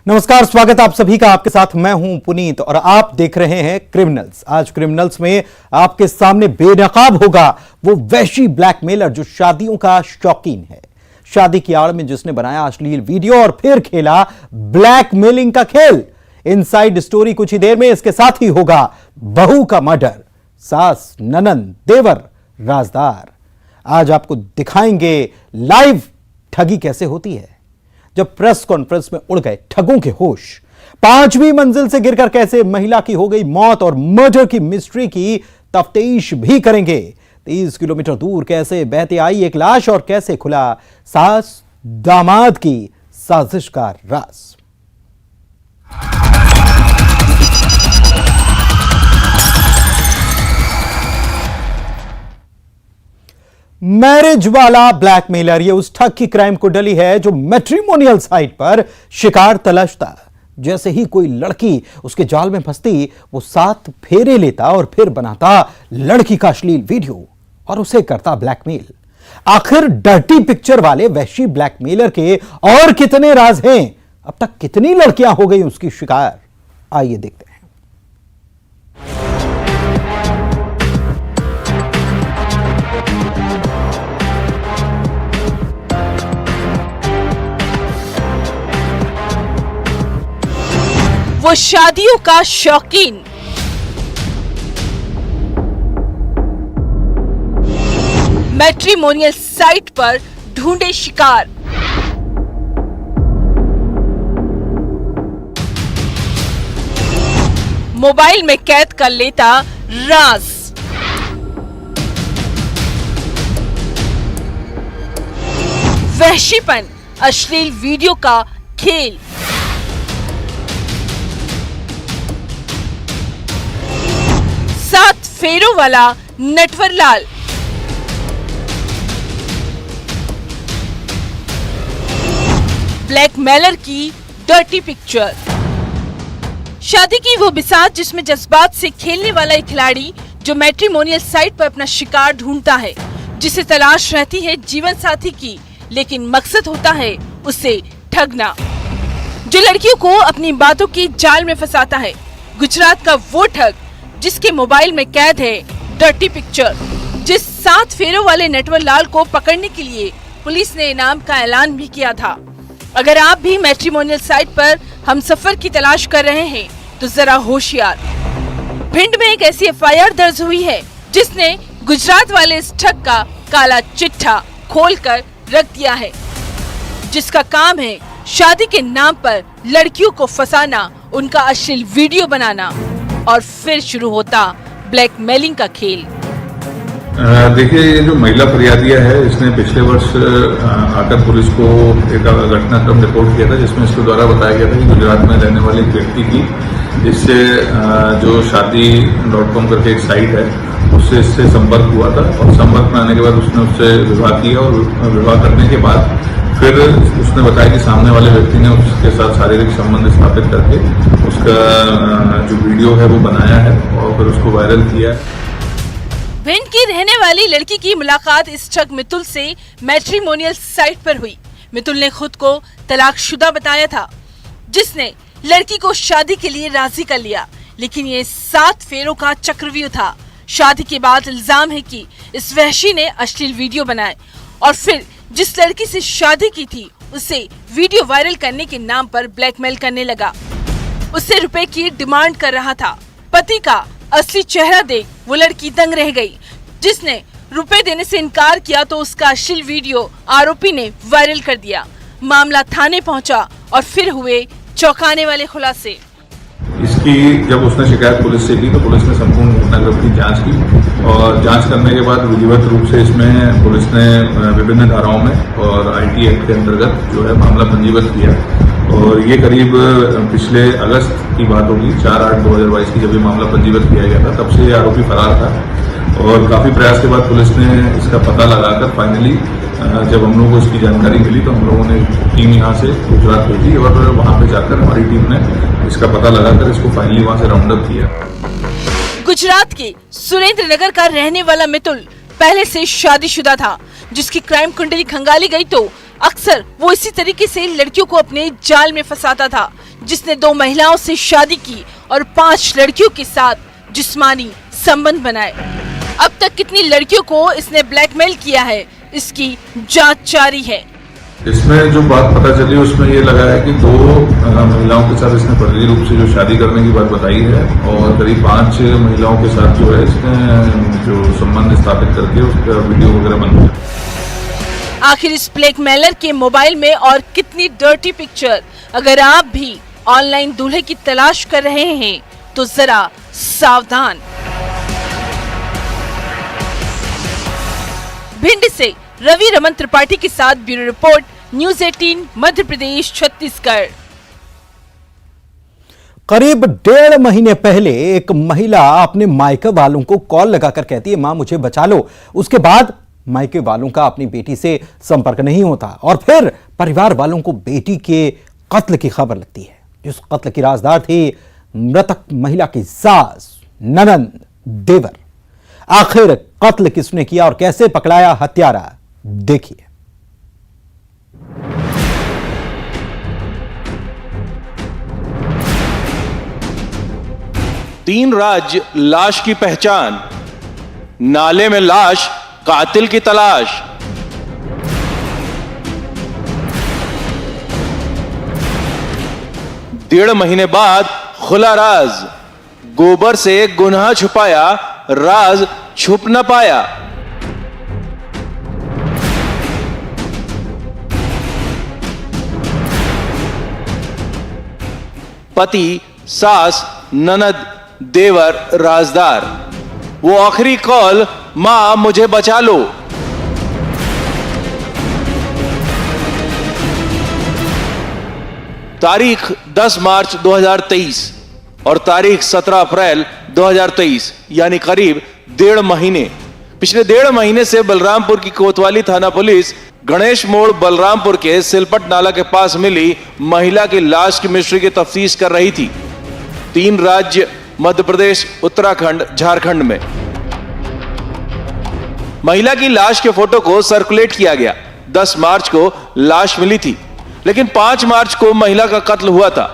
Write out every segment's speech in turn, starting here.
नमस्कार, स्वागत आप सभी का। आपके साथ मैं हूं पुनीत और आप देख रहे हैं क्रिमिनल्स। आज क्रिमिनल्स में आपके सामने बेनकाब होगा वो वैशी ब्लैकमेलर जो शादियों का शौकीन है। शादी की आड़ में जिसने बनाया अश्लील वीडियो और फिर खेला ब्लैकमेलिंग का खेल। इनसाइड स्टोरी कुछ ही देर में। इसके साथ ही होगा बहू का मर्डर, सास, ननंद, देवर, राजदार। आज आपको दिखाएंगे लाइव ठगी कैसे होती है, जब प्रेस कॉन्फ्रेंस में उड़ गए ठगों के होश। 5वीं मंजिल से गिरकर कैसे महिला की हो गई मौत और मर्डर की मिस्ट्री की तफ्तीश भी करेंगे। 30 किलोमीटर दूर कैसे बहते आई एक लाश और कैसे खुला सास दामाद की साजिश का राज। मैरिज वाला ब्लैकमेलर, ये उस ठग की क्राइम को डली है जो मैट्रिमोनियल साइट पर शिकार तलाशता। जैसे ही कोई लड़की उसके जाल में फंसती, वो 7 फेरे लेता और फिर बनाता लड़की का अश्लील वीडियो और उसे करता ब्लैकमेल। आखिर डर्टी पिक्चर वाले वैशी ब्लैकमेलर के और कितने राज हैं? अब तक कितनी लड़कियां हो गई उसकी शिकार? आइए देखते हैं। वो शादियों का शौकीन, मैट्रिमोनियल साइट पर ढूंढे शिकार। मोबाइल में कैद कर लेता राज। वहशीपन, अश्लील वीडियो का खेल। सात फेरों वाला नटवरलाल। ब्लैकमेलर की डर्टी पिक्चर। शादी की वो बिसात जिसमें जज्बात से खेलने वाला एक खिलाड़ी जो मैट्रिमोनियल साइट पर अपना शिकार ढूंढता है, जिसे तलाश रहती है जीवन साथी की, लेकिन मकसद होता है उसे ठगना। जो लड़कियों को अपनी बातों की जाल में फंसाता है। गुजरात का वो ठग जिसके मोबाइल में कैद है डर्टी पिक्चर। जिस 7 फेरों वाले नटवरलाल को पकड़ने के लिए पुलिस ने इनाम का ऐलान भी किया था। अगर आप भी मैट्रिमोनियल साइट पर हम सफर की तलाश कर रहे हैं तो जरा होशियार। भिंड में एक ऐसी FIR दर्ज हुई है जिसने गुजरात वाले इस ठग का काला चिट्ठा खोलकर रख दिया है, जिसका काम है शादी के नाम पर लड़कियों को फंसाना, उनका अश्लील वीडियो बनाना और फिर शुरू होता ब्लैकमेलिंग का खेल। देखिए, ये जो महिला फरियादिया है, इसने पिछले वर्ष आकर पुलिस को एक घटनाक्रम रिपोर्ट किया था, जिसमें इसके द्वारा बताया गया था कि गुजरात में रहने वाले एक व्यक्ति की इससे जो शादी.com करके एक साइट है, उससे इससे संपर्क हुआ था और संपर्क में आने के बाद उसने उससे विवाह किया और विवाह करने के बाद फिर उसने बताया कि सामने वाले व्यक्ति ने उसके साथ शारीरिक संबंध स्थापित करके उसका जो वीडियो है वो बनाया है और फिर उसको वायरल किया है। भिंड की रहने वाली लड़की की मुलाकात इस ठग मितुल से मैट्रिमोनियल साइट पर हुई। मितुल ने खुद को तलाकशुदा बताया था, जिसने लड़की को शादी के लिए राजी कर लिया। लेकिन ये 7 फेरों का चक्रव्यूह था। शादी के बाद इल्जाम है कि इस वहशी ने अश्लील वीडियो बनाए और फिर जिस लड़की से शादी की थी उसे वीडियो वायरल करने के नाम पर ब्लैकमेल करने लगा। उससे रुपए की डिमांड कर रहा था। पति का असली चेहरा देख वो लड़की दंग रह गई। जिसने रुपए देने से इनकार किया तो उसका अश्लील वीडियो आरोपी ने वायरल कर दिया। मामला थाने पहुंचा और फिर हुए चौंकाने वाले खुलासे। इसकी जब उसने शिकायत पुलिस से की तो पुलिस ने संपूर्ण घटनाक्रम की जांच की और जांच करने के बाद विधिवत रूप से इसमें पुलिस ने विभिन्न धाराओं में और IT एक्ट के अंतर्गत जो है मामला पंजीबद्ध किया। और ये करीब पिछले अगस्त की बात होगी, 4/8/2022 की जब ये मामला पंजीबद्ध किया गया था, तब से ये आरोपी फरार था। और काफी प्रयास के बाद पुलिस ने इसका पता लगाकर फाइनली जब हम लोगों को इसकी जानकारी मिली तो हम लोगों ने टीम यहाँ से गुजरात भेजी और वहाँ पे जाकर हमारी टीम ने इसका पता लगाकर इसको फाइनली वहाँ से राउंड अप किया। गुजरात के सुरेंद्र नगर का रहने वाला मितुल पहले से शादीशुदा था, जिसकी क्राइम कुंडली खंगाली गई तो अक्सर वो इसी तरीके से लड़कियों को अपने जाल में फंसाता था, जिसने 2 महिलाओं से शादी की और 5 लड़कियों के साथ जिस्मानी संबंध बनाए। अब तक कितनी लड़कियों को इसने ब्लैकमेल किया है, इसकी जांच जारी है। इसमें जो बात पता चली उसमें ये लगा है कि 2 महिलाओं के साथ इसने फर्जी रूप से जो शादी करने की बात बताई है और करीब 5 महिलाओं के साथ जो है इसने जो संबंध स्थापित करके उसका वीडियो वगैरह बनाया। आखिर इस ब्लैकमेलर के मोबाइल में और कितनी डर्टी पिक्चर। अगर आप भी ऑनलाइन दूल्हे की तलाश कर रहे हैं तो जरा सावधान। भिंड से रवि रमन त्रिपाठी के साथ bureau report, news 18 Madhya Pradesh Chhattisgarh. करीब 1.5 महीने पहले एक महिला अपने मायके वालों को कॉल लगाकर कहती है, मां मुझे बचा लो। उसके बाद मायके वालों का अपनी बेटी से संपर्क नहीं होता और फिर परिवार वालों को बेटी के कत्ल की खबर लगती है। जिस कत्ल की राजदार थी मृतक महिला की सास, ननंद, देवर। आखिर कत्ल किसने किया और कैसे पकड़ाया हत्यारा, देखिए। तीन राज्य लाश की पहचान, नाले में लाश, कातिल की तलाश। डेढ़ महीने बाद खुला राज, गोबर से गुनाह छुपाया, राज छुप न पाया। पति, सास, ननद, देवर, राजदार। वो आखिरी कॉल, मां मुझे बचा लो। तारीख 10 मार्च 2023 और तारीख 17 अप्रैल 2023, यानी करीब 1.5 महीने। पिछले 1.5 महीने से बलरामपुर की कोतवाली थाना पुलिस गणेश मोड़ बलरामपुर के सिलपट नाला के पास मिली महिला की लाश की मिस्ट्री की तफ्तीश कर रही थी। 3 राज्य मध्य प्रदेश, उत्तराखंड, झारखंड में महिला की लाश के फोटो को सर्कुलेट किया गया। 10 मार्च को लाश मिली थी, लेकिन 5 मार्च को महिला का कत्ल हुआ था।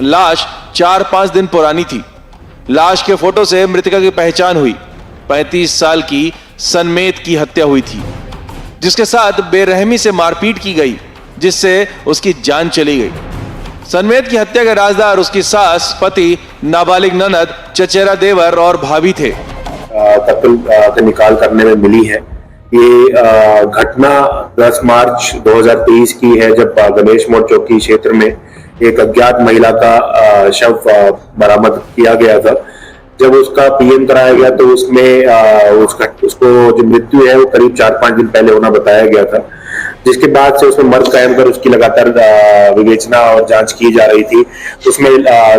लाश 4-5 दिन पुरानी थी। लाश के फोटो से मृतका की पहचान हुई। 35 साल की सनमेत की हत्या हुई थी, जिसके साथ बेरहमी से मारपीट की गई, जिससे उसकी जान चली गई। सनमेत की हत्या के राजदार उसकी सास, पति, नाबालिग ननद, चचेरा देवर और भाभी थे। कत्ल का निकाल करने में मिली है। ये घटना 10 मार्च 2023 की है, जब गणेश मोड़ चौकी क्षेत्र में एक अज्ञात महिला का शव बरामद किया गया था। जब उसका पीएम कराया गया तो उसमें उसको जो मृत्यु है वो करीब 4-5 दिन पहले होना बताया गया था, जिसके बाद से उसमें मर्ग कायम कर उसकी लगातार विवेचना और जांच की जा रही थी। उसमें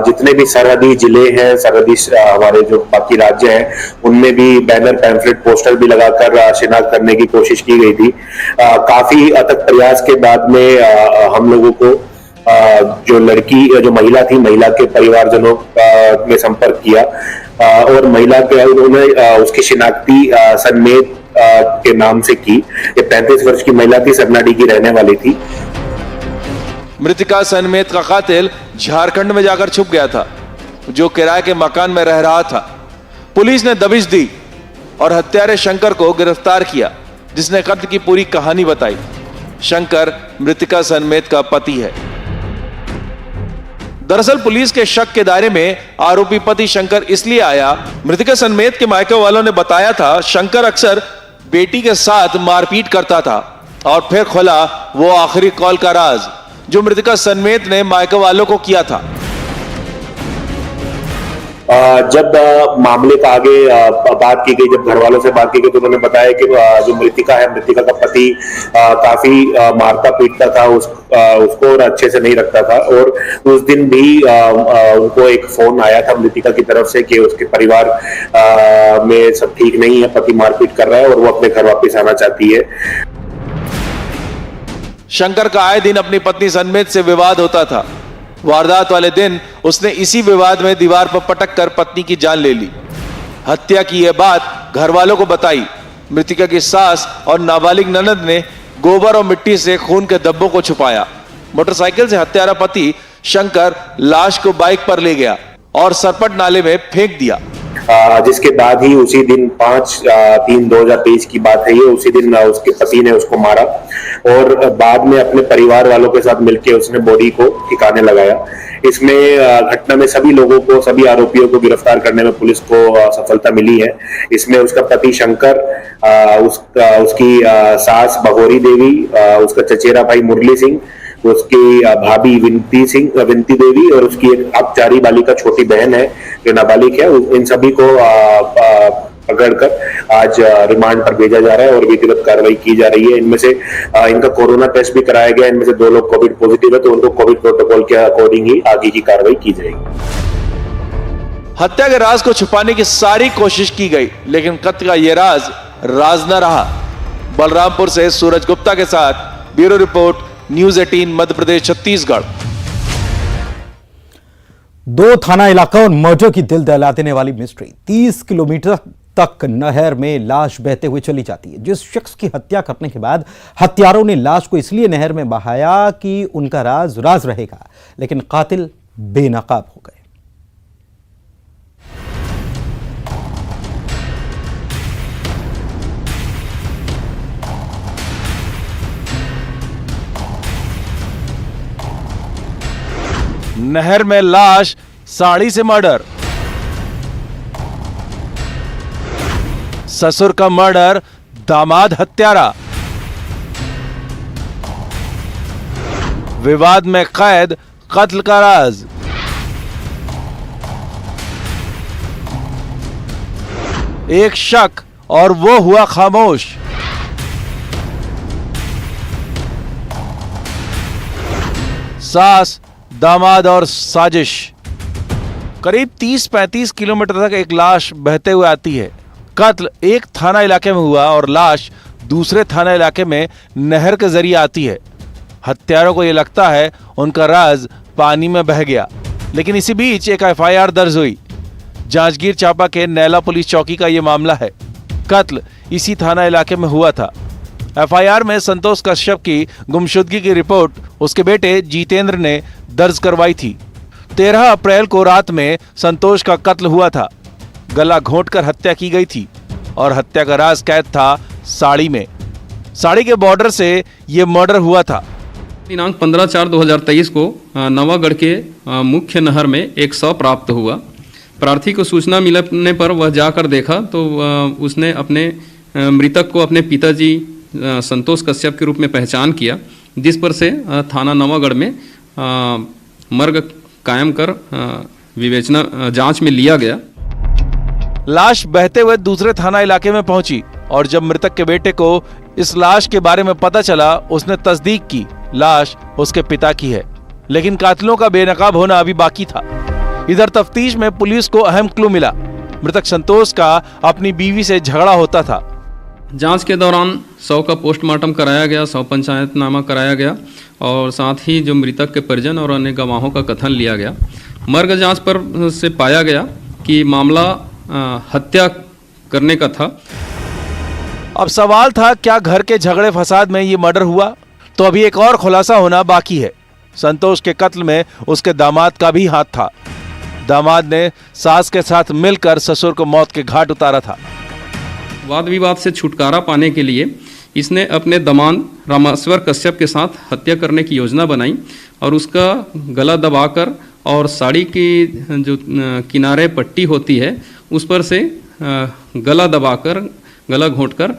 जितने भी सरहदी जिले हैं, सरहदी हमारे जो बाकी राज्य हैं, उनमें भी बैनर, पैम्फलेट, पोस्टर भी लगाकर शिनाख्त करने की कोशिश की गई थी। काफी अथक प्रयास के बाद में हम लोगों को जो महिला थी, महिला के परिवारजनों में संपर्क किया और महिला के उन्होंने उसकी शिनाख्ती सनमेत के नाम से की। ये 35 वर्ष की महिला थी, सरनाडी की रहने वाली थी। मृतका सनमेत का कातिल झारखंड में जाकर छुप गया था, जो किराए के मकान में रह रहा था। पुलिस ने दबिश दी और हत्यारे शंकर को गिरफ्तार किया, जिसने कत्ल की पूरी कहानी बताई। शंकर मृतका सनमेत का पति है। दरअसल पुलिस के शक के दायरे में आरोपी पति शंकर इसलिए आया, मृतका सनमेत के मायके वालों ने बताया था शंकर अक्सर बेटी के साथ मारपीट करता था। और फिर खुला वो आखिरी कॉल का राज, जो मृतका सनमेत ने मायके वालों को किया था। जब मामले का आगे बात की गई, जब घर वालों से बात की गई, तो उन्होंने बताया कि जो मृतिका है, मृतिका का पति काफी मारता पीटता था उसको और अच्छे से नहीं रखता था। और उस दिन भी उनको एक फोन आया था मृतिका की तरफ से कि उसके परिवार में सब ठीक नहीं है, पति मारपीट कर रहा है और वो अपने घर वापस आना चाहती है। शंकर का आए दिन अपनी पत्नी सनमेत से विवाद होता था। वारदात वाले दिन उसने इसी विवाद में दीवार पर पटक कर पत्नी की जान ले ली। हत्या की यह बात घर वालों को बताई। मृतिका की सास और नाबालिग ननद ने गोबर और मिट्टी से खून के धब्बों को छुपाया। मोटरसाइकिल से हत्यारा पति शंकर लाश को बाइक पर ले गया और सरपट नाले में फेंक दिया। जिसके बाद ही उसी दिन 5/3/2023 की बात है ये, उसी दिन उसके पति ने उसको मारा और बाद में अपने परिवार वालों के साथ मिलकर उसने बॉडी को ठिकाने लगाया। इसमें घटना में सभी लोगों को, सभी आरोपियों को गिरफ्तार करने में पुलिस को सफलता मिली है। इसमें उसका पति शंकर, उसकी सास बहोरी देवी, उसका चचेरा भाई मुरली सिंह, उसकी भाभी विंती देवी और उसकी एक अपचारी बालिका छोटी बहन है जो नाबालिग है। इन सभी को पकड़कर आज रिमांड पर भेजा जा रहा है और विधिवत कार्रवाई की जा रही है। इनमें से इनका कोरोना टेस्ट भी कराया गया। इनमें से 2 लोग कोविड पॉजिटिव है, तो उनको कोविड प्रोटोकॉल के अकॉर्डिंग ही आगे की कार्रवाई की जाएगी। हत्या के राज को छुपाने की सारी कोशिश की गई, लेकिन कत्ल का यह राज न रहा। बलरामपुर से सूरज गुप्ता के साथ bureau report, news 18 Madhya Pradesh Chhattisgarh. 2 थाना इलाका और मर्डर की दिल दहला देने वाली मिस्ट्री। 30 किलोमीटर तक नहर में लाश बहते हुए चली जाती है। जिस शख्स की हत्या करने के बाद हत्यारों ने लाश को इसलिए नहर में बहाया कि उनका राज रहेगा, लेकिन कातिल बेनकाब हो गए। नहर में लाश, साड़ी से मर्डर। ससुर का मर्डर, दामाद हत्यारा। विवाद में कैद, कत्ल का राज। एक शक और वो हुआ खामोश। सास, दामाद और साजिश। करीब 30-35 किलोमीटर तक एक लाश बहते हुए आती है। कत्ल एक थाना इलाके में हुआ और लाश दूसरे थाना इलाके में नहर के जरिए आती है। हत्यारों को यह लगता है उनका राज पानी में बह गया, लेकिन इसी बीच एक एफआईआर दर्ज हुई। जांजगीर चांपा के नैला पुलिस चौकी का यह मामला है। कत्ल इसी थाना इलाके में हुआ था। एफआईआर में संतोष कश्यप की गुमशुदगी की रिपोर्ट उसके बेटे जितेंद्र ने दर्ज करवाई थी। 13 अप्रैल को रात में संतोष का कत्ल हुआ था। गला घोंटकर हत्या की गई थी और हत्या का राज कैद था साड़ी में। साड़ी के बॉर्डर से यह मर्डर हुआ था। दिनांक 15/4/2023 को नवागढ़ के मुख्य नहर में एक शव प्राप्त हुआ। प्रार्थी को सूचना मिलने पर वह जाकर देखा तो उसने अपने मृतक को अपने पिताजी संतोष कश्यप के रूप में पहचान किया, जिस पर से थाना नवागढ़ में मर्ग कायम कर विवेचना जांच में लिया गया। लाश बहते हुए दूसरे थाना इलाके में पहुंची और जब मृतक के बेटे को इस लाश के बारे में पता चला, उसने तस्दीक की लाश उसके पिता की है, लेकिन कातिलों का बेनकाब होना अभी बाकी था। इधर तफ्तीश में पुलिस को अहम क्लू मिला। मृतक संतोष का अपनी बीवी से झगड़ा होता था। जांच के दौरान शव का पोस्टमार्टम कराया गया, शव पंचायतनामा कराया गया और साथ ही जो मृतक के परिजन और अन्य गवाहों का कथन लिया गया। मर्ग जांच पर से पाया गया कि मामला हत्या करने का था। अब सवाल था, क्या घर के झगड़े फसाद में ये मर्डर हुआ? तो अभी एक और खुलासा होना बाकी है। संतोष के कत्ल में उसके दामाद का भी हाथ था। दामाद ने सास के साथ मिलकर ससुर को मौत के घाट उतारा था। वाद विवाद से छुटकारा पाने के लिए इसने अपने दामाद रामेश्वर कश्यप के साथ हत्या करने की योजना बनाई और उसका गला दबाकर और साड़ी की जो किनारे पट्टी होती है उस पर से गला दबाकर, गला घोंटकर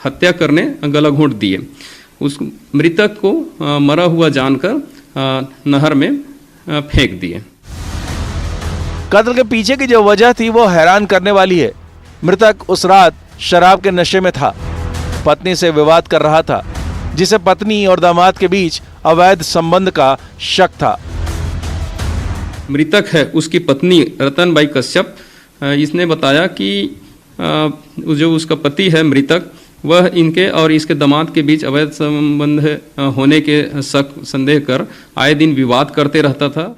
हत्या करने गला घोंट दिए। उस मृतक को मरा हुआ जानकर नहर में फेंक दिए। कत्ल के पीछे की जो वजह थी वो हैरान करने वाली है। मृतक उस रात शराब के नशे में था, पत्नी से विवाद कर रहा था, जिसे पत्नी और दामाद के बीच अवैध संबंध का शक था। मृतक है उसकी पत्नी रतनबाई कश्यप। इसने बताया कि जो उसका पति है मृतक, वह इनके और इसके दामाद के बीच अवैध संबंध होने के शक संदेह कर आए दिन विवाद करते रहता था।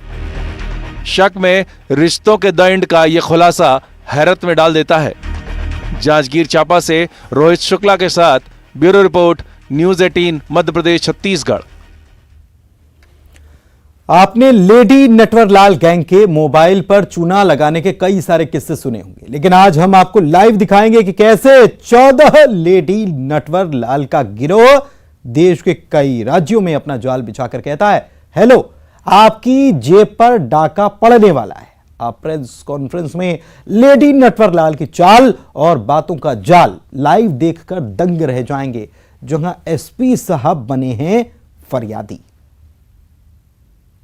शक में रिश्तों के दंड का यह खुलासा हैरत में डाल देता है। जांजगीर चांपा से रोहित शुक्ला के साथ bureau report, news 18 Madhya Pradesh Chhattisgarh. आपने लेडी नटवरलाल गैंग के मोबाइल पर चूना लगाने के कई सारे किस्से सुने होंगे, लेकिन आज हम आपको लाइव दिखाएंगे कि कैसे 14 लेडी नटवरलाल का गिरोह देश के कई राज्यों में अपना जाल बिछाकर कहता है, हेलो, आपकी जेब पर डाका पड़ने वाला है। आप प्रेस कॉन्फ्रेंस में लेडी नटवरलाल की चाल और बातों का जाल लाइव देखकर दंग रह जाएंगे, जहां एसपी साहब बने हैं फरियादी।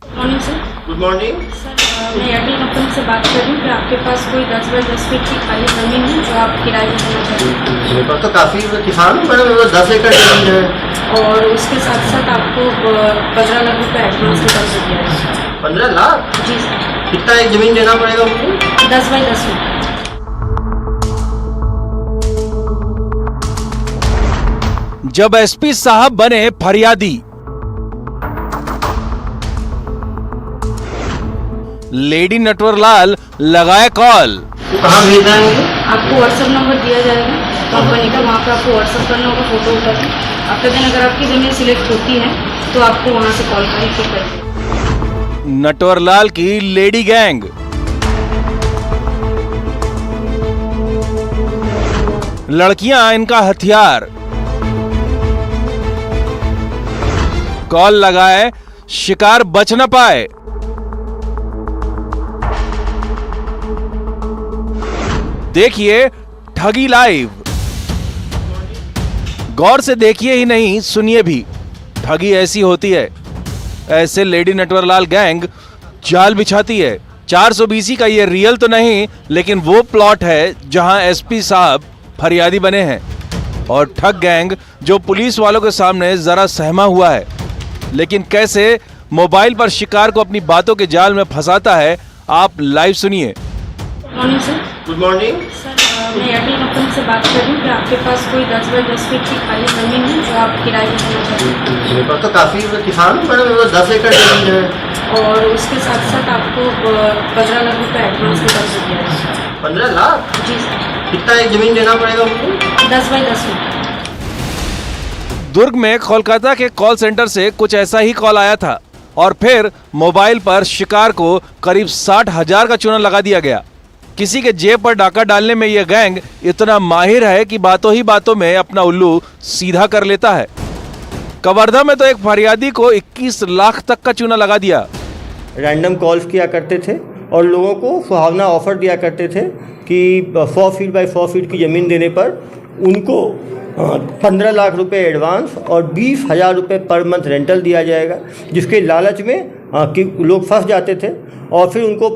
Morning sir. Good morning sir, मैं एयरटेल कंपनी से बात कर रही हूँ कि आपके पास कोई 10 बाई 10 फीट की खाली ज़मीन है जो आप किराए पर देना चाहते हैं। मेरे पास तो काफ़ी किसान हूँ मैडम, मेरे पास 10 एकड़ जमीन है। और उसके साथ साथ आपको 15 लाख रुपये एडवांस के कर्ज दिया है। 15 लाख? जी सर। कितना एक जमीन देना पड़ेगा मुझे? 10 बाई 10 फीट। जब एसपी साहब बने फरियादी, लेडी नटवरलाल लगाए कॉल। तो कहाँ भेज देंगे? आपको व्हाट्सएप नंबर दिया जाएगा कंपनी का, वहाँ पर आपको व्हाट्सएप करना होगा फोटो उठा के। आपका दिन अगर आपकी ज़मीन सिलेक्ट होती है तो आपको वहाँ से कॉल करें, पिक करें। नटवरलाल की लेडी गैंग, लड़कियां इनका हथियार। कॉल लगाए, शिकार बच न पाए। देखिए ठगी लाइव। गौर से देखिए ही नहीं, सुनिए भी। ठगी ऐसी होती है, ऐसे लेडी नटवरलाल गैंग जाल बिछाती है। 420 का ये रियल तो नहीं, लेकिन वो प्लॉट है जहां एसपी साहब फरियादी बने हैं। और ठग गैंग जो पुलिस वालों के सामने जरा सहमा हुआ है, लेकिन कैसे मोबाइल पर शिकार को अपनी बातों के जाल में फंसाता है, आप लाइव सुनिए। Morning sir. Good morning sir, मैं एयरटेल कंपनी से बात कर रही हूँ कि आपके पास कोई 10 बाई 10 फीट की खाली ज़मीन है जो आप किराए पर देना चाहते हैं। मेरे पास तो काफ़ी किसान हूँ मैडम, मेरे पास 10 एकड़ जमीन है। और उसके साथ साथ आपको 15 लाख रुपये एडवांस के कर्ज दिया है। 15 लाख? जी सर। कितना एक जमीन देना पड़ेगा मुझे? 10 बाई 10 फीट। दुर्ग में कोलकाता के कॉल सेंटर से कुछ ऐसा ही कॉल आया था और फिर मोबाइल पर शिकार को करीब 60,000 का चूना लगा दिया गया। किसी के जेब पर डाका डालने में यह गैंग इतना माहिर है कि बातों ही बातों में अपना उल्लू सीधा कर लेता है। कवर्धा में तो एक फरियादी को 21 लाख तक का चूना लगा दिया। रैंडम कॉल्स किया करते थे और लोगों को सुहावना ऑफर दिया करते थे कि 100 फीट बाई 100 फीट की ज़मीन देने पर उनको 15 लाख रुपए एडवांस और 20,000 रुपये पर मंथ रेंटल दिया जाएगा, जिसके लालच में कि लोग फंस जाते थे और फिर उनको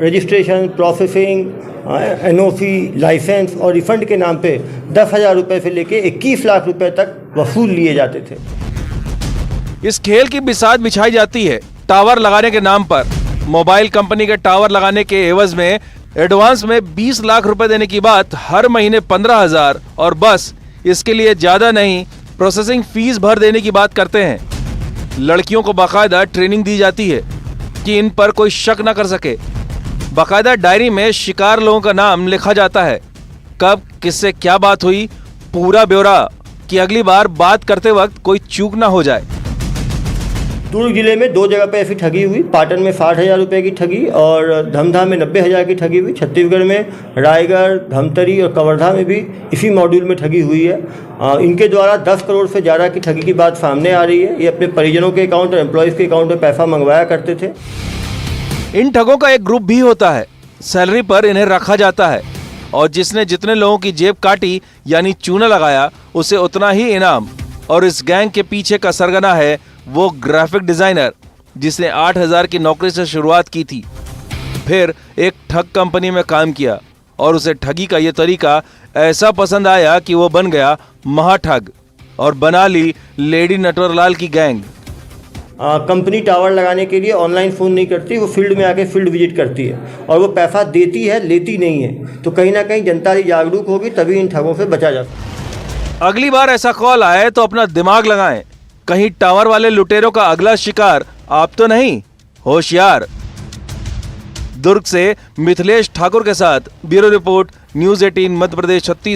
रजिस्ट्रेशन, प्रोसेसिंग, एनओसी, लाइसेंस और रिफंड के नाम पे 10,000 रुपये से लेके 21 लाख रुपए तक वसूल लिए जाते थे। इस खेल की बिसात बिछाई जाती है टावर लगाने के नाम पर। मोबाइल कंपनी के टावर लगाने के एवज में एडवांस में 20 लाख रुपए देने की बात, हर महीने 15,000 और बस इसके लिए ज्यादा नहीं, प्रोसेसिंग फीस भर देने की बात करते हैं। लड़कियों को बाकायदा ट्रेनिंग दी जाती है कि इन पर कोई शक न कर सके। बाकायदा डायरी में शिकार लोगों का नाम लिखा जाता है, कब किससे क्या बात हुई, पूरा ब्यौरा, कि अगली बार बात करते वक्त कोई चूक ना हो जाए। दुर्ग जिले में 2 जगह पे ऐसी ठगी हुई। पाटन में 60,000 रुपये की ठगी और धमधा में 90,000 की ठगी हुई। छत्तीसगढ़ में रायगढ़, धमतरी और कवर्धा में भी इसी मॉड्यूल में ठगी हुई है। इनके द्वारा 10 करोड़ से ज़्यादा की ठगी की बात सामने आ रही है। ये अपने परिजनों के अकाउंट और एम्प्लॉयज़ के अकाउंट में पैसा मंगवाया करते थे। इन ठगों का एक ग्रुप भी होता है, सैलरी पर इन्हें रखा जाता है और जिसने जितने लोगों की जेब काटी यानी चूना लगाया, उसे उतना ही इनाम। और इस गैंग के पीछे का सरगना है वो ग्राफिक डिजाइनर जिसने 8,000 की नौकरी से शुरुआत की थी, फिर एक ठग कंपनी में काम किया और उसे ठगी का ये तरीका ऐसा पसंद आया कि वो बन गया महाठग और बना ली लेडी नटवरलाल की गैंग। कंपनी टावर लगाने के लिए ऑनलाइन फ़ोन नहीं करती, वो फील्ड में आके फील्ड विजिट करती है और वो पैसा देती है, लेती नहीं है। तो कहीं ना कहीं जनता जागरूक होगी तभी इन ठगों से बचा जा सकता। अगली बार ऐसा कॉल आए तो अपना दिमाग लगाएं, कहीं टावर वाले लुटेरों का अगला शिकार आप तो नहीं। होशियार। दुर्ग से मिथिलेश ठाकुर के साथ bureau report, news 18 Madhya Pradesh, Chhattisgarh.